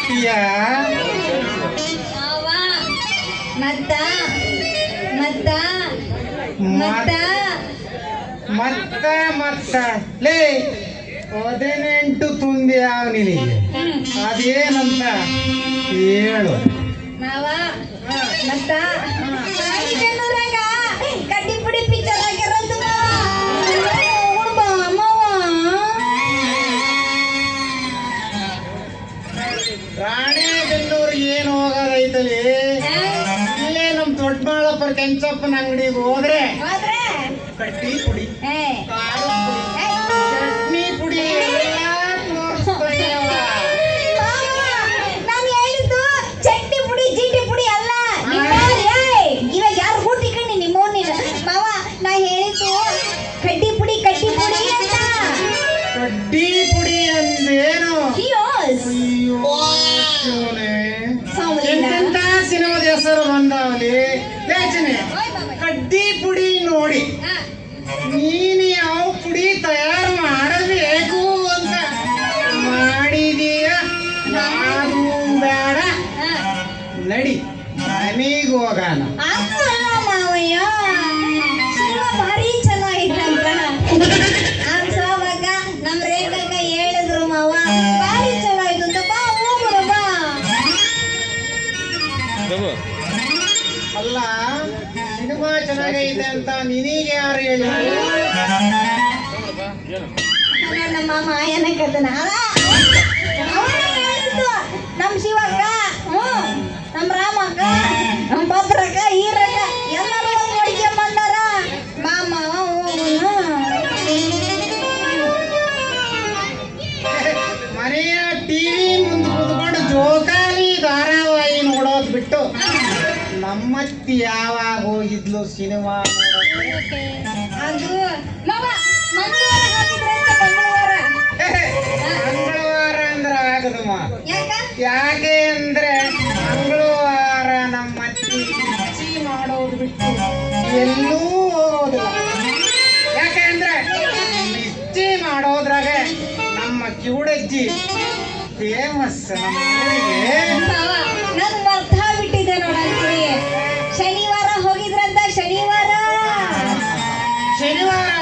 ಬಿಟ್ಟಿಯ ಮತ್ತ ಮತ್ತ ಮತ್ತ ಮತ್ತ ಮತ್ತ ಲೇ 18 ತುಂದಿ ಯಾವ ನಿನಗೆ ಅದೇನಂತ ಹೇಳು ಮಾವ ಮತ್ತ ಕಡ್ಡಿ ಪುಡಿ ಪಿಕ್ಚರ್ ಆಗಿರೋದು ರಾಣೆಬೆನ್ನೂರು ಏನು ಹೋಗೋದೈತಲ್ಲಿ ಇಲ್ಲೇ ನಮ್ ದೊಡ್ಡಬಳ್ಳಾಪುರ ಕೆಂಚಪ್ಪನ ಅಂಗಡಿಗೆ ಹೋದ್ರೆ ಕಡ್ಡಿ ಪುಡಿ ಖಾರದ ಪುಡಿ ಚಟ್ನಿ ಪುಡಿ ಎಲ್ಲ ತೋರಿಸ್ತಾ ಇದಾವ. ನಾನು ಹೇಳಿದ್ದು ಚಟ್ನಿ ಪುಡಿ ಜೀಟಿ ಪುಡಿ ಅಲ್ಲ ಇವಾಗ ಯಾರು ಊಟಿ ಕಣ್ಣಿ ನಿಮ್ಮೋನಿಲ್ಲ ಮಾವ ನಾ ಹೇಳಿದ್ದು ಕಡ್ಡಿ ಪುಡಿ ಅಂತ ಕಡ್ಡಿ ಪುಡಿ ಅಂದೇನು ಎಂತೆಂತ ಸಿನಿಮಾದ ಹೆಸರು ಬಂದಾವಲಿ ಯೋಚನೆ ಕಡ್ಡಿ ಪುಡಿ ನೋಡಿ ನೀನು ಯಾವ ಪುಡಿ ತಯಾರು ಮಾಡಬೇಕು ಅಂತ ಮಾಡಿದೀಯ ನಾನು ಬೇಡ ನಡಿ ಮನೆಗೆ ಹೋಗೋಣ ಮಾವಯ್ಯ ಸಿನಿಮಾ ಭಾರಿ ಚಲೋ ಐತಂತ ಅನ್ಸೋವಾಗ ನಮ್ ರೇಖಾಗ ಹೇಳಿದ್ರು ಮಾವ ಭಾರಿ ಚಲೋ ಆಯ್ತು ಅಂತ ಬಾ ಹೋಗ್ರು ಬಾ ಅಲ್ಲ ಸಿನಿಮಾ ಚೆನ್ನಾಗೈತೆ ಅಂತ ನಿನಗೆ ಯಾರು ಹೇಳಿದ್ರು? ನಮ್ಮ ಮಾಮ ಏನಕ್ಕದನ ನಮ್ ಶಿವಕ್ಕ ನಮ್ ರಾಮಕ್ಕ ನಮ್ ಭದ್ರಕ್ಕ ಈರಕ್ಕ ಎಲ್ಲರೂ ನೋಡ್ಕೊಂಡ್ ಬಂದಾರ ಮಾಮ ಮನೆಯ ಟಿವಿ ಮುಂದೆ ಕೂತ್ಕೊಂಡು ಜೋಕಾಲಿ ಧಾರಾವಾಹಿ ನೋಡೋದ್ ಬಿಟ್ಟು ನಮ್ಮತ್ತಿ ಯಾವಾಗ ಹೋಗಿದ್ಲು ಸಿನಿಮಾ ನೋಡೋಕೆ? ಅದು ಮಾವ ಮಂಗಳವಾರ ಹಾಕಿದ್ರಂತೆ ಮಂಗಳವಾರ ಅಂದ್ರೆ ಆಗದಮ್ಮ. ಯಾಕ ಯಾಕೆ ಅಂದ್ರೆ ಮಂಗಳವಾರ ನಮ್ಮತ್ತಿ ರುಚಿ ಮಾಡೋದು ಬಿಟ್ಟು ಎಲ್ಲೂ ಹೋಗೋದಿಲ್ಲ. ಯಾಕೆ ಅಂದ್ರೆ ರುಚಿ ಮಾಡೋದ್ರಾಗ ನಮ್ಮ ಕಿವುಡಜ್ಜಿ ಫೇಮಸ್ ನಮ್ಮ ಊರಿಗೆ. ಮಾವ ನಾನು ಮರ್ತ ಬಿಟ್ಟಿದ್ದೆ ನೋಡಂತೀನಿ ಶನಿವಾರ ಹೋಗಿದ್ರಂತ ಶನಿವಾರ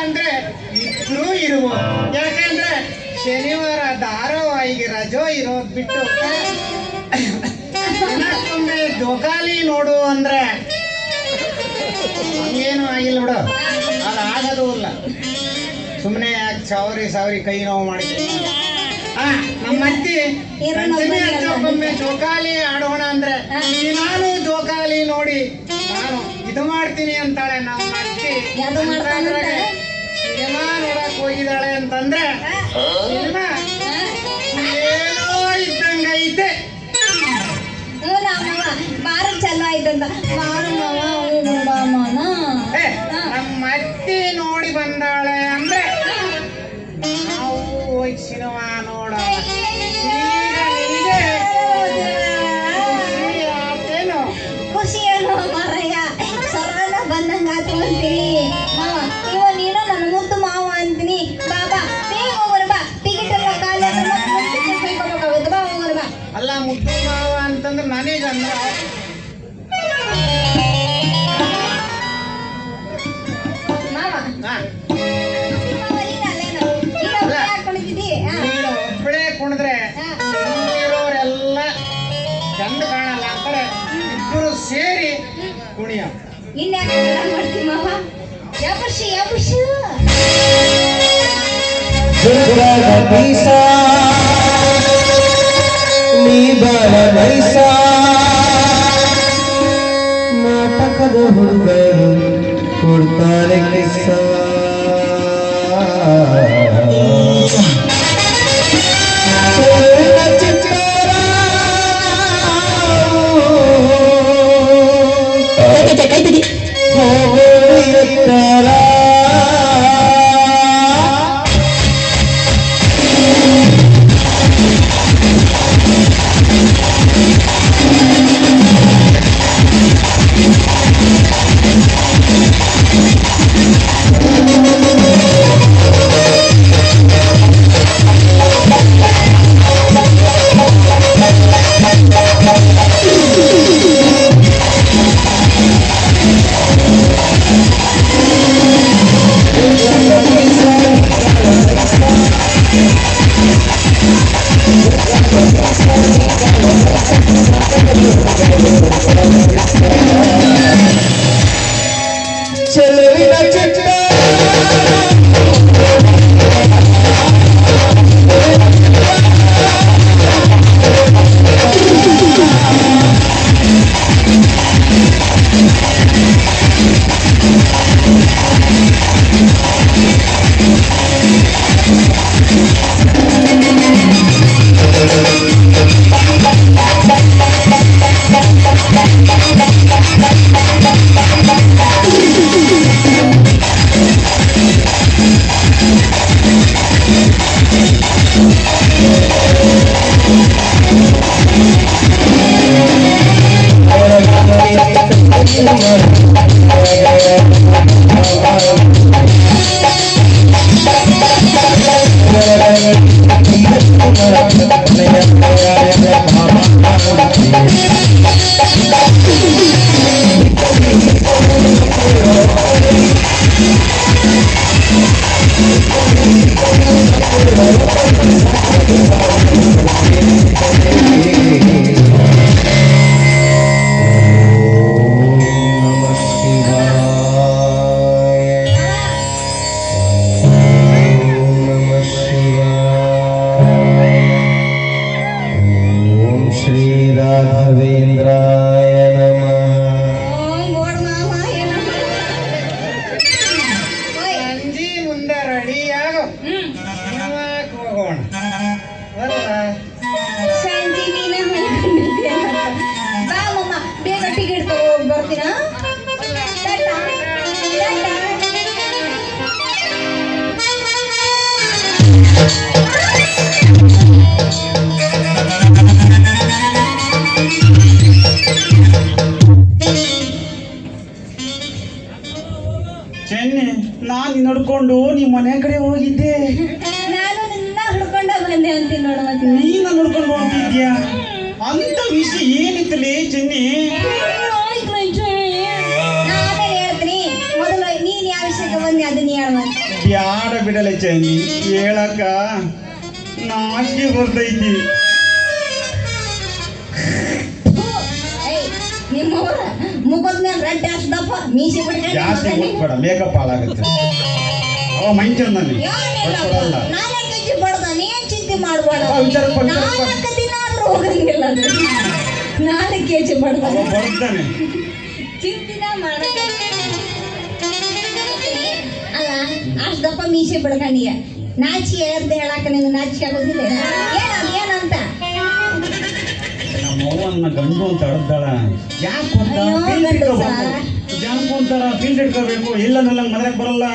ಅಂದ್ರೆ ಇದ್ರೂ ಇರುವುದು. ಯಾಕಂದ್ರೆ ಶನಿವಾರ ಧಾರಾವಾಹಿಗೆ ರಜೋ ಇರೋದ್ ಬಿಟ್ಟು ದಿನಕ್ಕೊಮ್ಮೆ ಜೋಕಾಲಿ ನೋಡು ಅಂದ್ರೆ ಏನು ಆಗಿಲ್ಲ ಬಿಡು, ಅದಾಗದೂ ಇಲ್ಲ. ಸುಮ್ಮನೆ ಯಾಕೆ ಸಾವಿರಿ ಕೈ ನೋವು ಮಾಡಿದ್ವಿ. ನಮ್ಮ ಅತ್ತಿ ಪಂಚಮಿ ಹಚ್ಚಕ್ಕೊಮ್ಮೆ ಜೋಕಾಲಿ ಆಡೋಣ ಅಂದ್ರೆ ನಾನು ಜೋಕಾಲಿ ನೋಡಿ ನಾನು ಇದು ಮಾಡ್ತೀನಿ ಅಂತಾಳೆ ನಮ್ಮ ಅತ್ತಿ. ಸಿನಿಮಾ ನೋಡಕ್ ಹೋಗಿದ್ದಾಳೆ ಅಂತಂದ್ರೆ ಸಿನಿಮಾ ಏನೋ ಇದ್ದಂಗೈತೆ. ಬಾರ ಚಲೋ ಆಯ್ತಂತ ನಮ್ಮ ಅತ್ತಿ ನೋಡಿ ಬಂದಾಳೆ ಅಂದ್ರೆ ನಾವು ಹೋಗಿ ಸಿನಿಮಾ ನೋಡ. ಈಗ ನಿನಗೆ ಖುಷಿ ಏನೋ ಮಾರಯ್ಯ ಸರಳ ಬಂದಂಗ ಅಂತೀನಿ ಮಾವ ಇವ ನೀನು ನನ್ನ ಮುದ್ದು ಮಾವ ಅಂತೀನಿ ಬಾಬಾ ಬೇಗ ಹೋಗೋಣ ಬಾ ಟಿಕೆಟ್ ಎಲ್ಲ ಖಾಲಿ ಹೋಗ್ಬೇಕಾಗುತ್ತೆ ಬಾ ಹೋಗೋಣ ಬಾ. ಅಲ್ಲ ಮುದ್ದು ಮಾವ ಅಂತಂದ್ರೆ ನನಗಂದ್ರ ಮಾವ ನೀನು ಒಬ್ಬಳೇ ಕುಣಿದ್ರೆ ಇರೋರೆಲ್ಲ ಚಂದ ಕಾಣಲ್ಲ ಅಂತಾರೆ. ಇಬ್ಬರು ಸೇರಿ ಕುಣಿಯ. ಇನ್ಯಾಕೆ ಮಾಡ್ತೀವಿ ಮಾವ ಯಾಬುಷು ನಾಟಕದ ಹುಡುಗರು ಕೊಡ್ತಾರೆ ಕಿಸ್ಸ ಚೆಲುವಿನ ಚಿಟ್ಟ ರಾಘವೇಂದ್ರಾಯ ನಮಃ. ನೋಡ್ ಮಾವ ಏನಮ್ಮ ಓಯ್ ಸಂಜಿ ಮುಂದೆ ರೆಡಿಯಾಗೋ ಯಾವಾಗ ಹೋಗೋಣ ಬರಲ್ಲ ಸಂಜೆ ನೀನ ಮಲ್ಕೊಂಡಿದ್ದೆ ಬಾ ಮಮ್ಮ ಬೇಗ ಟಿಕೆಟ್ ತಗೊಂಡು ಬರ್ತೀನಾ ಟಾಟಾ ಚೆನ್ನಿ ನಾನು ನಡ್ಕೊಂಡು ನಿಮ್ಮ ಮನೆ ಕಡೆ ಹೋಗಿದ್ದೆ. ನಾನು ನಿನ್ನ ಹುಡ್ಕೊಂಡ ಬಂದೆ ಅಂತೀನಿ ನೋಡು ಮತ್ತೆ ನೀನ ನಡ್ಕೊಂಡು ಹೋಗಿದ್ಯಾ? ಅಂತ ವಿಷಯ ಏನಿತ್ತಲೇ ಚೆನ್ನಿ? ನಾನೇ ಹೇಳ್ತೀನಿ ಮೊದಲು ನೀನ್ ಯಾವ ವಿಷಯಕ್ಕೆ ಬಂದೆ ಅದನ್ನ ಹೇಳ ಬ್ಯಾಡ ಬಿಡಲೆ ಚೆನ್ನಿ, ಹೇಳಕ್ಕ ನಾಚಿಕೆ ಬರ್ತೈತಿ. ನಿಮ್ಮವ್ರ ಮುಖದ ಮೇಲೆ ರೆಡ್ ಹಾಕ್ದಪ್ಪ ಮೀಸೆ ಜಾಸ್ತಿ ಕೊಟ್ಬೇಡ, ಮೇಕಪ್ ಹಾಳಾಗುತ್ತೆ. ಅವ ಮಂಚನ್ ನನಗೆ ಕೊಡಲ್ಲ. ನಾನೇ ಕೆಜಿ ಬಡ್ದ ನೀನ್ ಚಿಂತೆ ಮಾಡ್ಬೇಡ ವಿಚಾರಪ್ಪ ನಾಲ್ಕು ದಿನ ಆದ್ರೂ ಹೋಗಂಗಿಲ್ಲ ಅದು. ನಾನೇ ಕೆಜಿ ಬಡ್ದ ಅವ ಬರ್ತಾನೆ. ಚಿಂತಿನ ಮಾಡ ಅಲ್ಲ ಅಷ್ಟಪ್ಪ ಮೀಸೆ ಬಿಡ್ಕೊಂಡಿಯ ನಾಚಿಕೆ ಅಂತ ಹೇಳಾಕ ನಿಂಗೆ ನಾಚಿಕೆ ಆಗೋದಿಲ್ಲ ಏನಂತ ನಮ್ಮ ಅವ್ವನ್ನ ಗಂಡು ಅಂತ ಅಡ್ದಾಳ. ಯಾಕೆ ಅಯ್ಯೋ, ಗಂಡು ಜಾಂಕು ಅಂತಾರ, ಫೀಲ್ಡ್ ಇಟ್ಕೋಬೇಕು, ಇಲ್ಲಂದ್ರೆ ಮದ್ರಕ್ ಬರಲ್ಲ.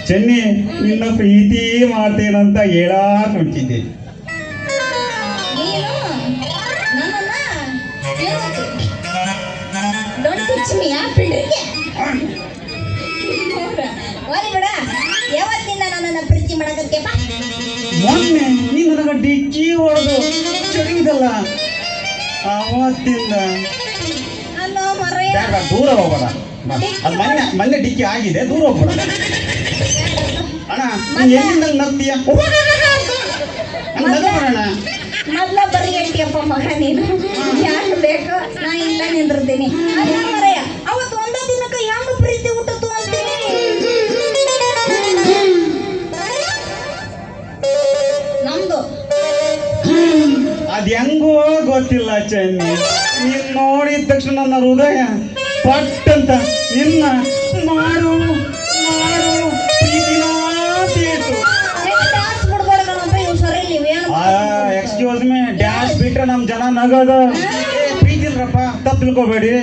ಚೆನ್ನಿ ನಿನ್ನ ಪ್ರೀತಿ ಮಾಡ್ತೇನಂತ ಹೇಳಾಕ್ ಹೊಂಟಿದ್ದೆ. ನೀನು ನಮ್ಮನ್ನ ದೊಡ್ಡ ಕುಚ್ಚಿಮಿಯ ಪಿಂಡ್ರಿಗೆ ಓದಿ ಬಿಡ ಯಾವತ್ತಿಂದ ನನ್ನನ್ನ ಪ್ರೀತಿ ಮಾಡಕತ್ತೆಪ್ಪ ಮೊನ್ನೆ ನೀನು ನನಗೆ ಡಿಕ್ಕಿ ಹೊಡೆದು ಚಳಿದಲ್ಲ, ಅವತ್ತಿಂದ ಅನ್ನೋ ಮರೆಯ ಬೇಡ, ದೂರ ಹೋಗ್ಬೇಡ. ಅದು ಮೊನ್ನೆ ಡಿಕ್ಕಿ ಆಗಿದೆ, ದೂರ ಹೋಗ್ಬೇಡ. ಅಣ್ಣ ನೀನ್ ಎಲ್ಲಿಂದ ನಗ್ತೀಯ? ಬರೋಣ. ಮೊದ್ಲ ಬರೀ ಹೇಳ್ತೀಯಪ್ಪ ಮಗ ನೀನು ಯಾರು ಬೇಕು ನಾ ಇಲ್ಲ ನಿಂದಿರ್ತೀನಿ ಅಲ್ಲ ಮರೆಯ ಅವತ್ತು ಒಂದ ದಿನಕ್ಕೆ ಹೆಂಗ ಪ್ರೀತಿ ಹುಟ್ಟತು ಅಂತೀನಿ ನಮ್ದು ಅದ್ ಹೆಂಗೋ ಗೊತ್ತಿಲ್ಲ ಚೆನ್ನಿ, ನೀನ್ ನೋಡಿದ ತಕ್ಷಣ ನನ್ನ ಹೃದಯ ಪಟ್ ಅಂತ ನಿನ್ನ ಮಾಡು ಮಾಡು ಪ್ರೀತಿನೋ ತೀರ್ತು. ಡ್ಯಾನ್ಸ್ ಬಿಡ್ಬಾರ್ದು ಕಣಪ್ಪ ಇವ್ ಸರಿ ಏನು ಎಕ್ಸ್ಕ್ಯೂಸ್ ಮೀ, ಡ್ಯಾನ್ಸ್ ಬಿಟ್ರೆ ನಮ್ ಜನ ನಗೋದು. ಪ್ರೀತಿ ಇಲ್ರಪ್ಪ, ತಪ್ಪು ತಿಳ್ಕೊಬೇಡಿ.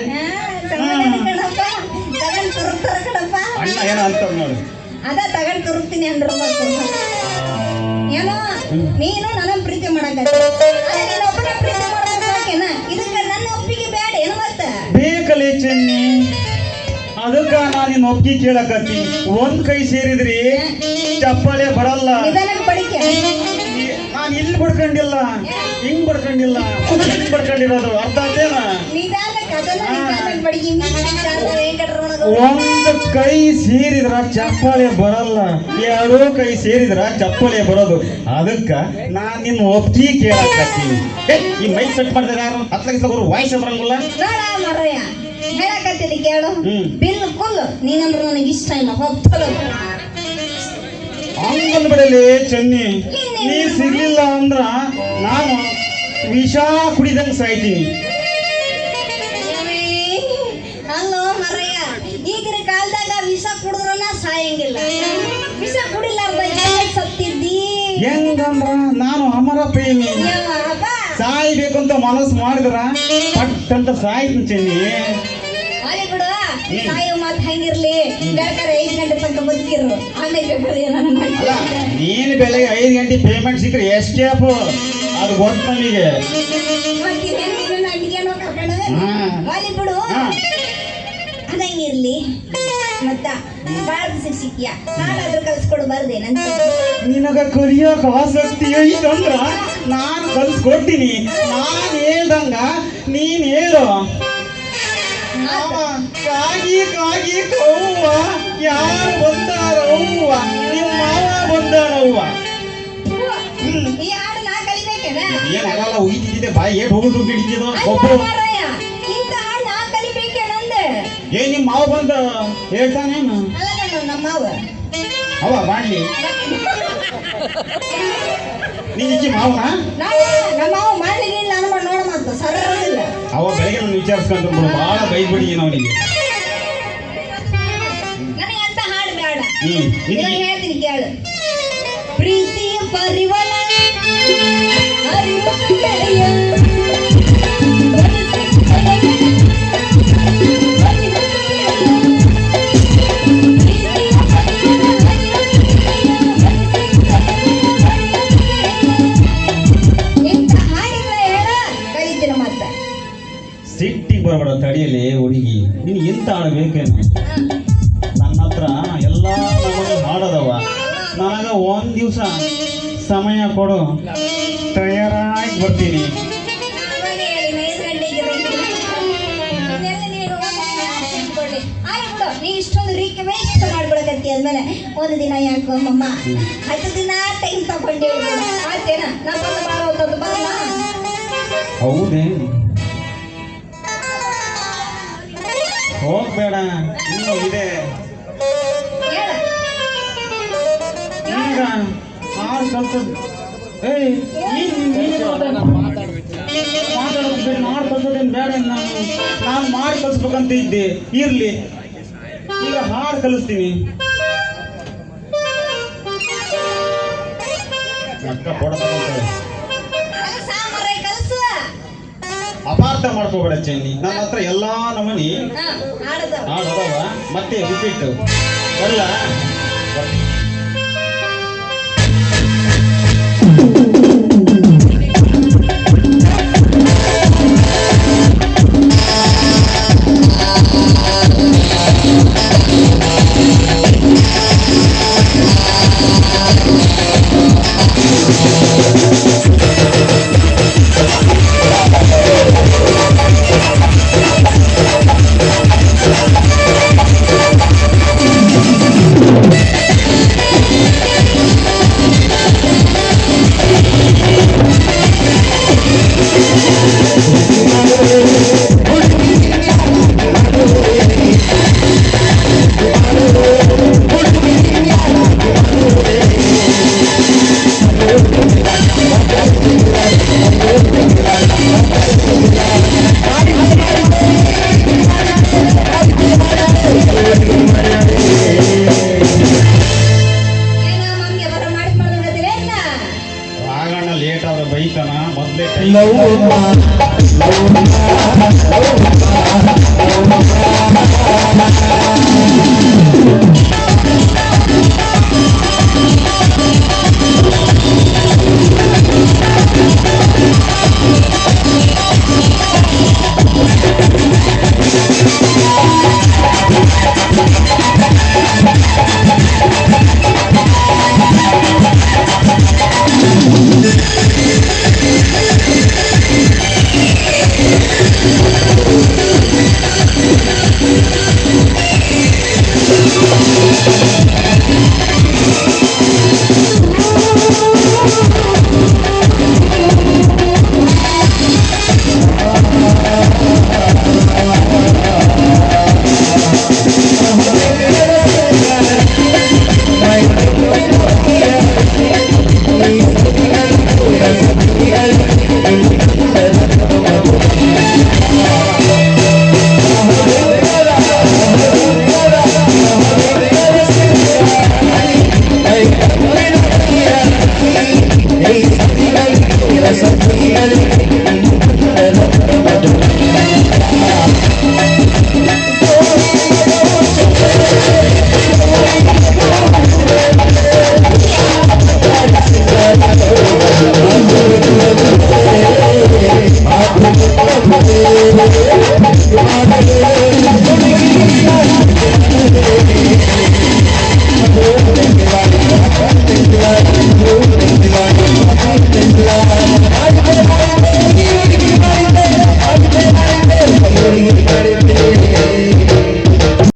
ಕಣಪ್ಪ ತಗೊಂಡ್ ತುರುಕ್ತಾರ ಕಣಪ್ಪ ಅಣ್ಣ ಏನೋ ಅಂತ ನೋಡಿ. ಅದ ತಗೊಂಡ್ ತುರುಕ್ತೀನಿ ಅಂದ್ರ ಏನೋ ನೀನು ನನ್ನ ಪ್ರೀತಿ ಮಾಡಕತ್ತಿ ನೀನು ಒಬ್ಬನ ಪ್ರೀತಿ ಮಾಡೋದು ಸಾಕೇನ ಇದಕ್ಕೆ ನನ್ನ ಒಪ್ಪಿಗೆ ಬೇಡ ಏನು ಮತ್ತ ಬೇಕಲೇ ಚೆನ್ನಿ, ಅದಕ್ಕ ನಾನು ನಿನ್ನ ಒಪ್ಪಿಗೆ ಕೇಳಕತ್ತಿ. ಒಂದ್ ಕೈ ಸೇರಿದ್ರಿ ಚಪ್ಪಲೆ ಬರಲ್ಲ. ನಿಧಾನಕ್ಕೆ ಬಡಿಕೆ ನಾನು ಇಲ್ಲಿ ಬಡ್ಕೊಂಡಿಲ್ಲ, ಹಿಂಗ್ ಬಡ್ಕೊಂಡಿಲ್ಲ, ಹಿಂಗ್ ಬಡ್ಕೊಂಡಿರೋದು ಅರ್ಥ ಆತೇನ? ನಿಧಾನಕ್ಕೆ ಅದನ್ನ ನಿಧಾನಕ್ಕೆ ಬಡಿಕೆ ವೆಂಕಟರಮಣ ಒಂದು ಕೈ ಸೇರಿದ್ರ ಚಪ್ಪಾಳೆ ಬರಲ್ಲ, ಎರಡೂ ಕೈ ಸೇರಿದ್ರ ಚಪ್ಪಾಳೆ ಬರೋದು. ಅದಕ್ಕ ನಾನ್ ನಿನ್ನ ಒಪ್ಪಿಗೆ ಕೇಳಕತ್ತೀನಿ. ಈ ಮೈಕ್ ಸೆಟ್ ಮಾಡಿದ್ರೆ ಯಾರು ಹತ್ಲಾಗಿಸ್ಲ ವಾಯ್ಸ್ ಬರಂಗಿಲ್ಲ. ನೋಡ ಮರಯ್ಯ ಹೇಳಕತ್ತಿ ಹೇಳ್ತೀನಿ ಕೇಳು ಬಿಲ್ಕುಲ್ ನೀನಂದ್ರೆ ನನಗೆ ಇಷ್ಟ ಇಲ್ಲ ಹೋಗ್ತಲ್ಲ ಹಂಗಂದ್ ಬಿಡಲಿ ಚೆನ್ನಿ ನೀ ಸಿಗ್ಲಿಲ್ಲ ಅಂದ್ರ ನಾನು ವಿಷ ಕುಡಿದಂಗ್ ಸಾಯ್ತೀನಿ. ಅಲ್ಲೋ ಮರಯ್ಯ ಈಗಿನ ಕಾಲದಾಗ ವಿಷ ಕುಡಿದ್ರನ ಸಾಯಂಗಿಲ್ಲ ವಿಷ ಕುಡಿಲಾರ್ದ ಸತ್ತಿದ್ದಿ ಹೆಂಗಂದ್ರ ನಾನು ಅಮರ ಪ್ರೇಮಿ ಸಾಯ್ಬೇಕಂತ ಮನಸ್ಸು ಮಾಡಿದ್ರ ಪಟ್ ಅಂತ ಸಾಯ್ತೀನಿ ಚೆನ್ನಿ. ಅಲ್ಲಿ ಬಿಡು ಸಾಯೋ ಮಾತು ಹೆಂಗಿರ್ಲಿ ಬೇಕಾದ್ರೆ 5 ಗಂಟೆ ತನಕ ಬದುಕಿರು ಆಮೇಲೆ ಬೇಕಾದ್ರೆ ಏನಾರ ಅಲ್ಲ ನೀನು ಬೆಳಗ್ಗೆ 5 ಗಂಟೆ ಪೇಮೆಂಟ್ ಸಿಕ್ಕರೆ ಎಸ್ಕೇಪ್ ಅದು ಗೊತ್ತು ನಮಗೆ. ಅಲ್ಲಿ ಬಿಡು ಅದಂಗಿರ್ಲಿ ಮತ್ತ ಬಾಳ ದಿವಸ ಸಿಕ್ಕಿಯ ನಾನಾದ್ರೂ ಕಲ್ಸ್ಕೊಡು ಬರ್ದೇನಂತ ನಿನಗ ಕಲಿಯೋಕ ಆಸಕ್ತಿ ಐತಂದ್ರ ನಾನು ಕಲ್ಸ್ಕೊಡ್ತೀನಿ. ನಾನು ಹೇಳ್ದಂಗ ನೀನ್ ಹೇಳು. ಕಾಗಿ ಕಾಗಿ ಕವ್ವ ಯಾರು ಬಂದಾರ ಅವ್ವ ನಿಮ್ಮ ಮಾವ ಬಂದಾರ ಅವ್ವ. ಈ ಹಾಡು ನಾ ಕಲಿಬೇಕೇನ ಏನಾಗಲ್ಲ ಉಯ್ತಿದ್ದೆ ಬಾಯಿ ಏಟ್ ಹೋಗುದು ಹಿಡಿತಿದ ಒಬ್ಬರು. ಇಂತ ಹಾಡು ನಾ ಕಲಿಬೇಕೇನಂದೆ ನಿಮ್ಮ ಮಾವ ಬಂದ ಹೇಳ್ತಾನೇನು? ಅಲ್ಲ ನಮ್ಮ ಮಾವ ಅವ ಮಾಡ್ಲಿ ನೀನ್ ಮಾವನ ನಮ್ಮ ಮಾವ ಮಾಡ್ಲಿಲ್ಲ ನಾನು ನೋಡ ಮಾತು ಸರದಿಲ್ಲ ಅವ ಬೆಳಗ್ಗೆ ನಾನು ವಿಚಾರಿಸ್ಕೊಂಡ್ರು ಬಹಳ ಬೈದ್ಬಿಡಿ ಅವನಿಗೆ. ನನಗೆ ಅಂತ ಹಾಡು ಬೇಡ ನಿನಗೆ ಹೇಳ್ತೀನಿ ಕೇಳು ಪ್ರೀತಿಯ ಪರಿವಳ ಸಿಟ್ಟಿಗೆ ಬರಬೇಡ ತಡಿಯಲಿ ಹುಡುಗಿ ನೀನು ಎಂತ ಆಡಬೇಕೇನು? ನನ್ನ ಹತ್ರ ಎಲ್ಲ ನಮಗೆ ಹಾಡದವ. ನನಗ ಒಂದ್ ದಿವಸ ಸಮಯ ಕೊಡು ತಯಾರಾಗಿ ಬರ್ತೀನಿ. ನೀ ಇಷ್ಟೊಂದು ರಿಕ್ವೆಸ್ಟ್ ಮಾಡ್ಕೊಳಕತ್ತಿ ಅಂದ್ಮೇಲೆ ಒಂದು ದಿನ ಯಾಕೋ ಅಮ್ಮಮ್ಮ 10 ದಿನ ಟೈಮ್ ತಗೊಂಡು ಆಯ್ತೇನ ನಾ ಬಂದು ಮಾಡೋದು ಬರಲ್ಲ. ಹೌದೇ ಹೋಗ್ಬೇಡ ಇನ್ನೂ ಇದೆ. ಈಗ ಹಾಡು ಕಲ್ಸೋದು ಮಾತಾಡೋದು ಬೇಡ, ಮಾಡಿ ಕಲ್ಸೋದೇನು ಬೇಡ. ನಾನು ಮಾಡಿ ಕಲ್ಸ್ಬೇಕಂತ ಇದ್ದೆ. ಇರ್ಲಿ ಈಗ ಹಾಡು ಕಲಿಸ್ತೀನಿ. ಅಕ್ಕ ಕೊಡದಂತೆ ಅಪಾರ್ಥ ಮಾಡ್ಕೋಬೇಡ ಚೆನ್ನಿ. ನನ್ನ ಹತ್ರ ಎಲ್ಲಾ ನಮನಿ ಹಾಡದವ. ಮತ್ತೆ ರಿಪೀಟ್ ಅಲ್ಲ